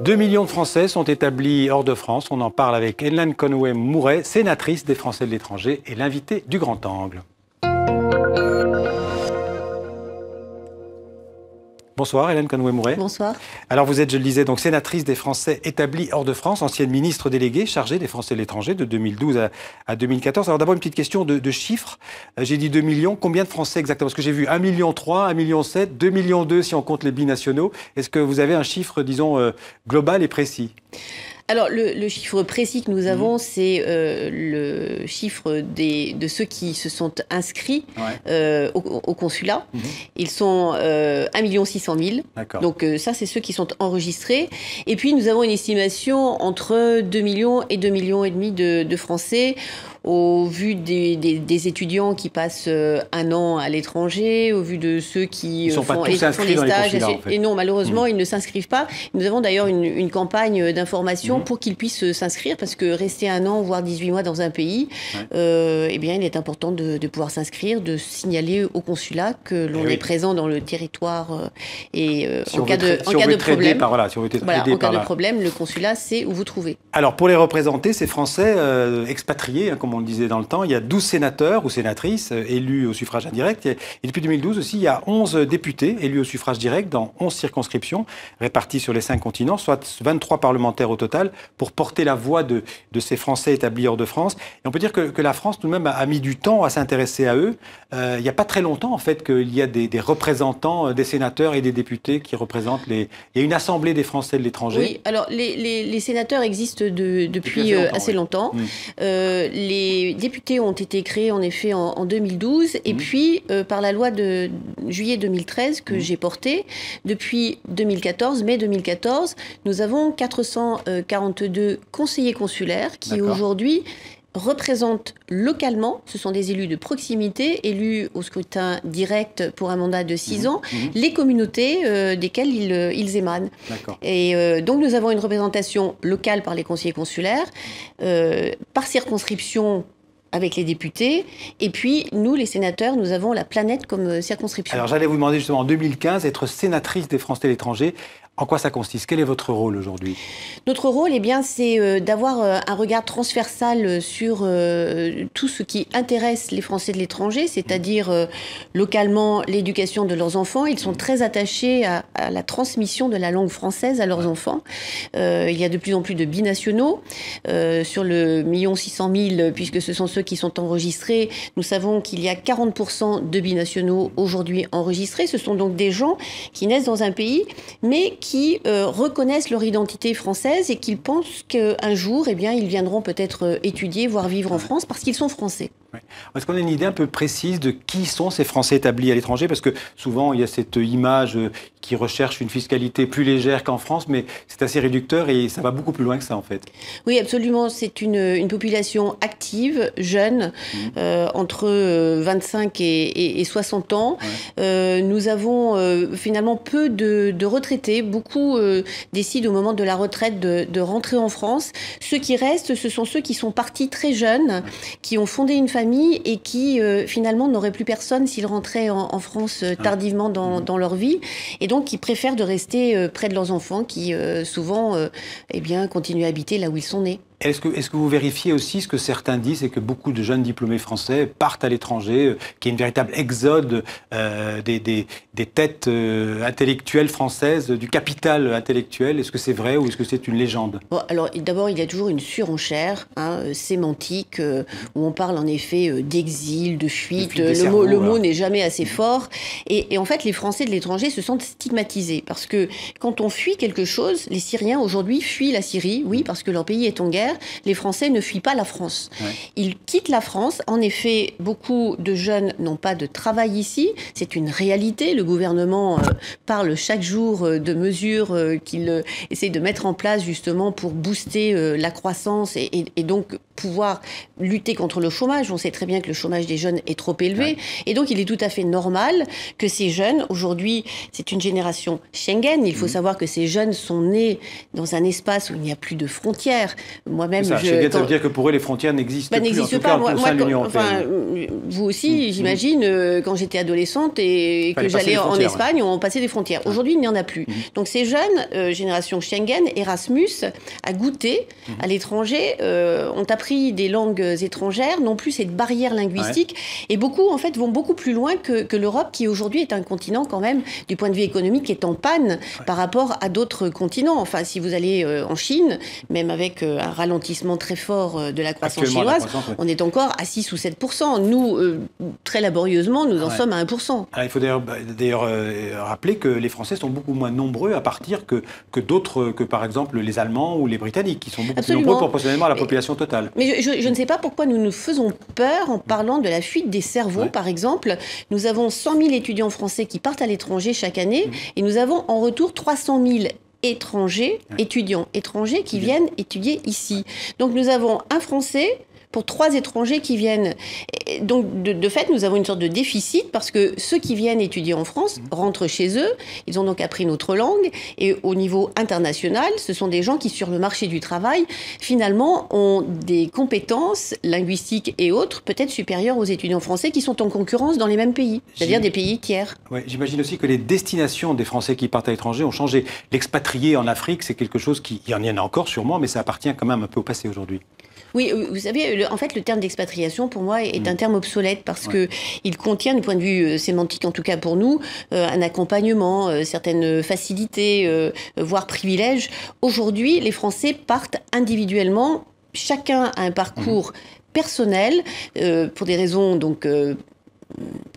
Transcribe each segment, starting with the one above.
2 millions de Français sont établis hors de France. On en parle avec Hélène Conway-Mouret, sénatrice des Français de l'étranger et l'invitée du Grand Angle. Bonsoir Hélène Conway-Mouret. Bonsoir. Alors vous êtes, je le disais, donc sénatrice des Français établis hors de France, ancienne ministre déléguée chargée des Français de l'étranger de 2012 à 2014. Alors d'abord une petite question de chiffres. J'ai dit 2 millions, combien de Français exactement? Parce que j'ai vu 1,3 million, 1,7 million, 2,2 millions si on compte les binationaux. Est-ce que vous avez un chiffre, disons, global et précis? Alors, le chiffre précis que nous avons, c'est le chiffre de ceux qui se sont inscrits au consulat. Ils sont 1,6 million. Donc, ça, c'est ceux qui sont enregistrés. Et puis, nous avons une estimation entre 2 millions et 2,5 millions de Français. Au vu des étudiants qui passent un an à l'étranger, au vu de ceux qui font les stages. Et non, malheureusement, ils ne s'inscrivent pas. Nous avons d'ailleurs une campagne d'information pour qu'ils puissent s'inscrire, parce que rester un an, voire 18 mois dans un pays, eh bien, il est important de pouvoir s'inscrire, de signaler au consulat que l'on est présent dans le territoire. En cas de problème, le consulat sait où vous trouver. Alors, pour les représenter, ces Français expatriés, comme on le disait dans le temps, il y a 12 sénateurs ou sénatrices élus au suffrage indirect. Et depuis 2012 aussi, il y a 11 députés élus au suffrage direct dans 11 circonscriptions réparties sur les 5 continents, soit 23 parlementaires au total, pour porter la voix de ces Français établis hors de France. Et on peut dire que la France, tout de même, a mis du temps à s'intéresser à eux. Il n'y a pas très longtemps, en fait, qu'il y a des représentants, des sénateurs et des députés qui représentent les... Il y a une assemblée des Français de l'étranger. Oui, alors les sénateurs existent depuis assez longtemps. Les députés ont été créés en effet en 2012 et puis par la loi de juillet 2013 que j'ai portée, depuis 2014, mai 2014, nous avons 442 conseillers consulaires qui aujourd'hui représentent localement, ce sont des élus de proximité, élus au scrutin direct pour un mandat de 6 ans, les communautés desquelles ils émanent. Et donc nous avons une représentation locale par les conseillers consulaires, par circonscription avec les députés, et puis nous, les sénateurs, nous avons la planète comme circonscription. Alors j'allais vous demander justement, en 2015, être sénatrice des Français de l'étranger, en quoi ça consiste? Quel est votre rôle aujourd'hui? Notre rôle, eh bien, c'est d'avoir un regard transversal sur tout ce qui intéresse les Français de l'étranger, c'est-à-dire localement l'éducation de leurs enfants. Ils sont très attachés à la transmission de la langue française à leurs enfants. Il y a de plus en plus de binationaux. Sur le 1,6 million, puisque ce sont ceux qui sont enregistrés, nous savons qu'il y a 40% de binationaux aujourd'hui enregistrés. Ce sont donc des gens qui naissent dans un pays, mais qui reconnaissent leur identité française et qu'ils pensent qu'un jour, eh bien, ils viendront peut-être étudier, voire vivre en France, parce qu'ils sont français. Est-ce qu'on a une idée un peu précise de qui sont ces Français établis à l'étranger? Parce que souvent, il y a cette image qui recherche une fiscalité plus légère qu'en France, mais c'est assez réducteur et ça va beaucoup plus loin que ça, en fait. Oui, absolument. C'est une population active, jeune, entre 25 et 60 ans. Nous avons finalement peu de retraités. Beaucoup décident au moment de la retraite de rentrer en France. Ceux qui restent, ce sont ceux qui sont partis très jeunes, qui ont fondé une famille et qui finalement n'auraient plus personne s'ils rentraient en France tardivement dans leur vie, et donc qui préfèrent de rester près de leurs enfants qui souvent eh bien, continuent à habiter là où ils sont nés. Est-ce que vous vérifiez aussi ce que certains disent, c'est que beaucoup de jeunes diplômés français partent à l'étranger, qu'il y a une véritable exode des têtes intellectuelles françaises, du capital intellectuel? Est-ce que c'est vrai ou est-ce que c'est une légende? Bon, alors d'abord, il y a toujours une surenchère sémantique où on parle en effet d'exil, de fuite. Le mot n'est jamais assez fort. Et en fait, les Français de l'étranger se sentent stigmatisés parce que quand on fuit quelque chose, les Syriens aujourd'hui fuient la Syrie, oui, parce que leur pays est en guerre. Les Français ne fuient pas la France. Ils quittent la France. En effet, beaucoup de jeunes n'ont pas de travail ici. C'est une réalité. Le gouvernement parle chaque jour de mesures qu'il essaie de mettre en place justement pour booster la croissance et donc pouvoir lutter contre le chômage. On sait très bien que le chômage des jeunes est trop élevé. Et donc, il est tout à fait normal que ces jeunes, aujourd'hui, c'est une génération Schengen. Il faut savoir que ces jeunes sont nés dans un espace où il n'y a plus de frontières. moi-même... Ça veut dire que pour eux, les frontières n'existent plus, en tout cas, au sein de l'Union européenne. Vous aussi, j'imagine, quand j'étais adolescente et que j'allais en Espagne, on passait des frontières. Aujourd'hui, il n'y en a plus. Donc ces jeunes, génération Schengen, Erasmus, a goûté à l'étranger, ont appris des langues étrangères, non plus cette barrière linguistique, et beaucoup, en fait, vont beaucoup plus loin que l'Europe, qui aujourd'hui est un continent quand même, du point de vue économique, qui est en panne par rapport à d'autres continents. Enfin, si vous allez en Chine, même avec un ralentissement très fort de la croissance chinoise, on est encore à 6 ou 7%. Nous, très laborieusement, nous en sommes à 1%. Alors, il faut d'ailleurs rappeler que les Français sont beaucoup moins nombreux à partir que d'autres, que par exemple les Allemands ou les Britanniques, qui sont beaucoup plus nombreux proportionnellement à la population totale. Mais je ne sais pas pourquoi nous nous faisons peur en parlant de la fuite des cerveaux, par exemple. Nous avons 100 000 étudiants français qui partent à l'étranger chaque année, et nous avons en retour 300 000 étudiants étrangers qui viennent étudier ici. Donc nous avons un Français pour 3 étrangers qui viennent. Et donc, de fait, nous avons une sorte de déficit parce que ceux qui viennent étudier en France rentrent chez eux. Ils ont donc appris notre langue. Et au niveau international, ce sont des gens qui, sur le marché du travail, finalement, ont des compétences linguistiques et autres peut-être supérieures aux étudiants français qui sont en concurrence dans les mêmes pays, c'est-à-dire des pays tiers. Ouais, j'imagine aussi que les destinations des Français qui partent à l'étranger ont changé. L'expatrié en Afrique, c'est quelque chose qui... Il y en a encore sûrement, mais ça appartient quand même un peu au passé aujourd'hui. Oui, vous savez, en fait, le terme d'expatriation, pour moi, est un terme obsolète parce qu'il contient, du point de vue sémantique, en tout cas pour nous, un accompagnement, certaines facilités, voire privilèges. Aujourd'hui, les Français partent individuellement. Chacun a un parcours personnel pour des raisons, donc...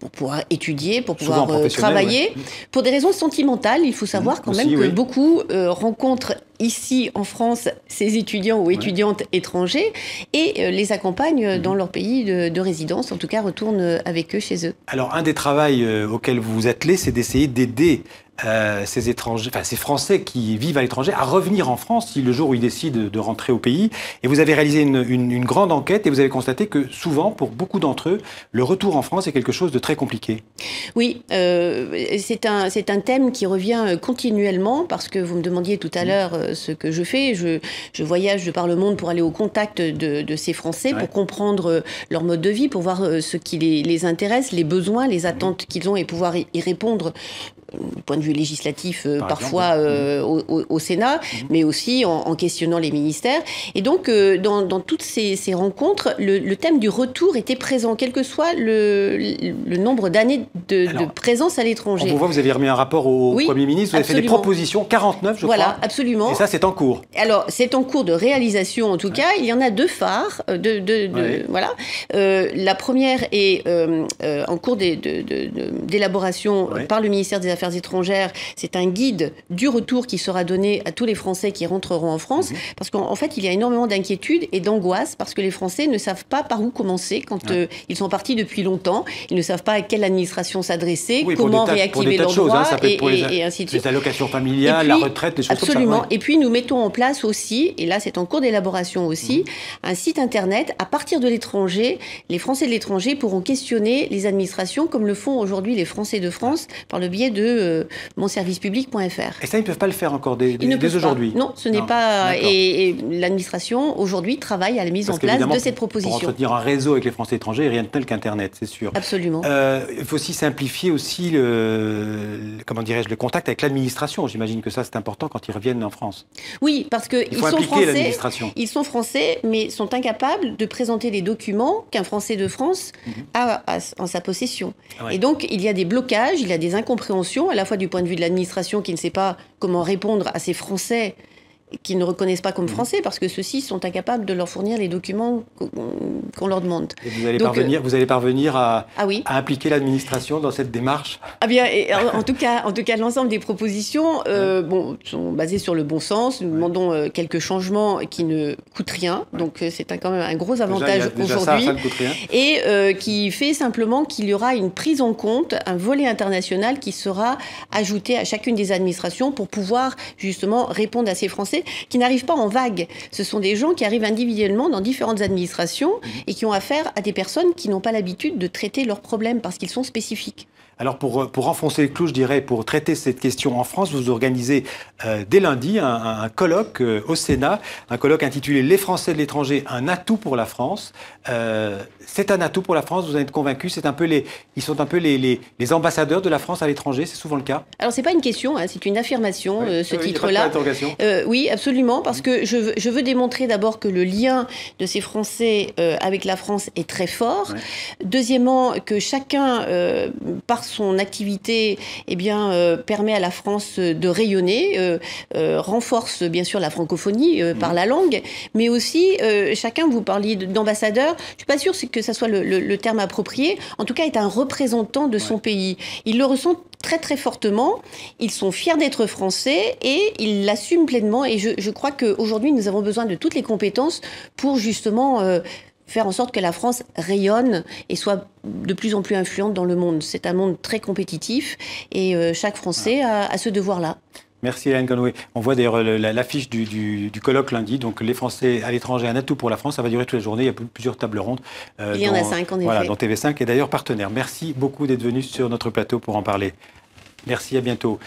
pour pouvoir étudier, pour pouvoir travailler, pour des raisons sentimentales. Il faut savoir quand même que beaucoup rencontrent ici en France ces étudiants ou étudiantes étrangers et les accompagnent dans leur pays de résidence, en tout cas retournent avec eux chez eux. Alors un des travaux auxquels vous vous attelez, c'est d'essayer d'aider ces étrangers, enfin ces Français qui vivent à l'étranger à revenir en France si le jour où ils décident de rentrer au pays. Et vous avez réalisé une grande enquête et vous avez constaté que souvent, pour beaucoup d'entre eux, le retour en France est quelque chose de très compliqué. Oui, c'est un thème qui revient continuellement parce que vous me demandiez tout à l'heure ce que je fais. Je voyage de par le monde pour aller au contact de ces Français, pour comprendre leur mode de vie, pour voir ce qui les intéresse, les besoins, les attentes qu'ils ont et pouvoir y répondre du point de vue législatif, parfois au Sénat, mais aussi en questionnant les ministères. Et donc, dans toutes ces rencontres, le thème du retour était présent, quel que soit le nombre d'années de présence à l'étranger. On vous voit, vous avez remis un rapport au Premier ministre, vous avez fait des propositions, 49, je crois. Voilà, absolument. Et ça, c'est en cours. Alors, c'est en cours de réalisation, en tout cas. Il y en a 2 phares. Voilà. La première est en cours d'élaboration par le ministère des Affaires étrangères. C'est un guide du retour qui sera donné à tous les Français qui rentreront en France, parce qu'en fait, il y a énormément d'inquiétudes et d'angoisse, parce que les Français ne savent pas par où commencer quand ils sont partis depuis longtemps. Ils ne savent pas à quelle administration s'adresser, comment réactiver leurs droits, et ainsi de suite. Les allocations familiales, la retraite, des choses comme ça. Absolument. Et puis, nous mettons en place aussi, et là, c'est en cours d'élaboration aussi, un site internet. À partir de l'étranger, les Français de l'étranger pourront questionner les administrations, comme le font aujourd'hui les Français de France, par le biais de monservicepublic.fr. Et ça, ils ne peuvent pas le faire encore dès aujourd'hui? Non, ce n'est pas... Et l'administration, aujourd'hui, travaille à la mise en place de cette proposition. Pour entretenir un réseau avec les Français étrangers, rien de tel qu'Internet, c'est sûr. Absolument. Il faut aussi simplifier aussi le contact avec l'administration. J'imagine que ça, c'est important quand ils reviennent en France. Oui, parce qu'ils sont français, ils sont français, mais sont incapables de présenter les documents qu'un Français de France a en sa possession. Et donc, il y a des blocages, il y a des incompréhensions, à la fois du point de vue de l'administration qui ne sait pas comment répondre à ces Français qu'ils ne reconnaissent pas comme français, parce que ceux-ci sont incapables de leur fournir les documents qu'on leur demande. Et vous allez parvenir à impliquer l'administration dans cette démarche? Ah bien, en tout cas, l'ensemble des propositions sont basées sur le bon sens. Nous demandons quelques changements qui ne coûtent rien, donc c'est quand même un gros avantage aujourd'hui, et qui fait simplement qu'il y aura une prise en compte, un volet international qui sera ajouté à chacune des administrations pour pouvoir justement répondre à ces Français qui n'arrivent pas en vague. Ce sont des gens qui arrivent individuellement dans différentes administrations et qui ont affaire à des personnes qui n'ont pas l'habitude de traiter leurs problèmes parce qu'ils sont spécifiques. Alors pour enfoncer le clou, je dirais, pour traiter cette question en France, vous organisez dès lundi un colloque au Sénat, un colloque intitulé « Les Français de l'étranger, un atout pour la France ». C'est un atout pour la France, vous en êtes convaincu? Ils sont un peu les ambassadeurs de la France à l'étranger, c'est souvent le cas? Alors c'est pas une question, hein, c'est une affirmation, oui, ce oui, titre-là. Oui, absolument, parce que je veux démontrer d'abord que le lien de ces Français avec la France est très fort. Oui. Deuxièmement, que chacun, par son activité, eh bien, permet à la France de rayonner, renforce bien sûr la francophonie par la langue, mais aussi chacun, vous parliez d'ambassadeur, je suis pas sûre que ça soit le terme approprié, en tout cas est un représentant de son pays. Ils le ressentent très très fortement, ils sont fiers d'être français et ils l'assument pleinement, et je crois qu'aujourd'hui nous avons besoin de toutes les compétences pour justement faire en sorte que la France rayonne et soit de plus en plus influente dans le monde. C'est un monde très compétitif et chaque Français a ce devoir-là. Merci Hélène Conway. On voit d'ailleurs l'affiche du colloque lundi, donc les Français à l'étranger, un atout pour la France. Ça va durer toute la journée, il y a plusieurs tables rondes. Il y en a 5 en effet. Voilà, dont TV5 est d'ailleurs partenaire. Merci beaucoup d'être venu sur notre plateau pour en parler. Merci, à bientôt.